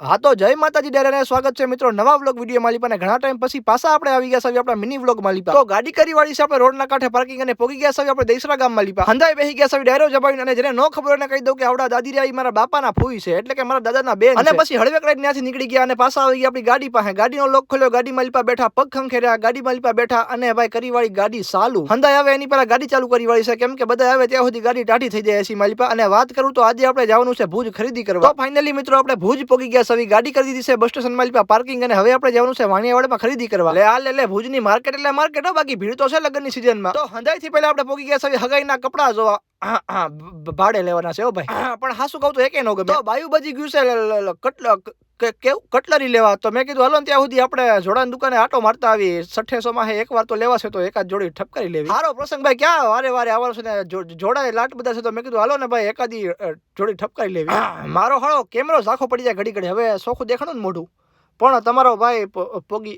હા તો જય માતાજી ડેરાને સ્વાગત છે મિત્રો નવા વ્લોગ વિડીયો માલિપા અને ઘણા ટાઈમ પછી પાછા આપણે આવી ગયા છે આપણા મિની વ્લોગ માલિપા તો ગાડી કરી વાળી છે આપણે રોડના કાંઠે પાર્કિંગ અને પોગી ગયા છે આપણે દેસરા ગામ માલિપા હંધાઈ બેહી ગયા છે ડાયરો જબાવીને અને જેને નો ખબર એને કહી દઉં કે આવડા દાદી રે મારા બાપાના ફૂઈ છે એટલે કે મારા દાદાના બેન અને પછી હળવે કડાઈ ત્યાંથી નીકળી ગયા અને પાછા આવી ગયા આપણી ગાડી પાસે ગાડીનો લોક ખોલ્યો ગાડી માલિપા બેઠા પગ ખંખેર્યા ગાડી માલિપા બેઠા અને ભાઈ કરી વાળી ગાડી ચાલુ હંધાઈ આવે એની પહેલા ગાડી ચાલુ કરી વાળી છે કેમ કે બધા આવે ત્યાં સુધી ગાડી ટાઢી થઈ જાય છે માલિપા અને વાત કરું તો આજે આપણે જવાનું છે ભુજ ખરીદી કરવા તો ફાઇનલી મિત્રો આપણે ભુજ પોગી ગયા છે ગાડી કરી દીધી બસ સ્ટેશન માં પાર્કિંગ અને હવે આપણે જવાનું છે વાણિયાવાડમાં ખરીદી કરવા લે ભુજની માર્કેટ એટલે માર્કેટ બાકી ભીડ તો છે લગ્નની સીઝનમાં તો હંધાઈ થી પહેલા આપણે પોગી ગયા છે હગાઈના કપડા જોવા ભાડે લેવાના છે ભાઈ પણ હાસુ કહું તો એકે નો ગમે તો બાયુ બજી ગયું છે કટલરી લેવા તો મેં કીધું હાલો ત્યાં સુધી આપણે જોડાની દુકાને આટો મારતા આવી 600 માં એક વાર તો લેવાશે તો એકાદ જોડી ઠપકારી લેવી સારો પ્રસંગ ભાઈ ક્યાં વારે વારે આવવાનો છે ને જોડાય લાટ બધા છે તો મેં કીધું હાલો ને ભાઈ એકાદી જોડી ઠપકારી લેવી મારો હાળો કેમેરો ઝાખો પડી જાય ઘડી ઘડી હવે સોખું દેખાણું ને મોઢું પણ તમારો ભાઈ પોગી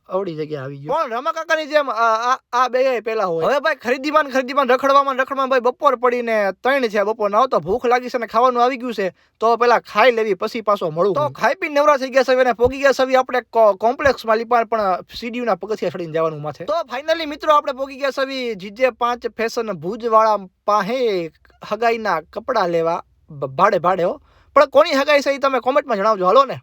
અવડી જગ્યા આવી ગયો પણ રમા કાકાની જેમ આ બે પેલા હોય હવે ભાઈ ખરીદીમાં રખડવામાં ભાઈ બપોર પડીને 3 છે બપોર ના તો ભૂખ લાગી છે ને ખાવાનું આવી ગયું છે તો પેલા ખાઈ લેવી પછી પાછો મળું તો ખાઈ પીને નવરા થઈ ગયા છે ને પોગી ગયા છે આપણે કોમ્પ્લેક્સ માં લીપા પણ સીડીયુ ના પગથિયા ચડીને જવાનું માથે તો ફાઇનલી મિત્રો આપણે પોગી ગયા છે જીજે 5 ફેશન ભુજ વાળા પાસે હગાઈના કપડા લેવા ભાડે હો પણ કોની હગાઈ છે તમે કોમેન્ટમાં જણાવજો હાલો ને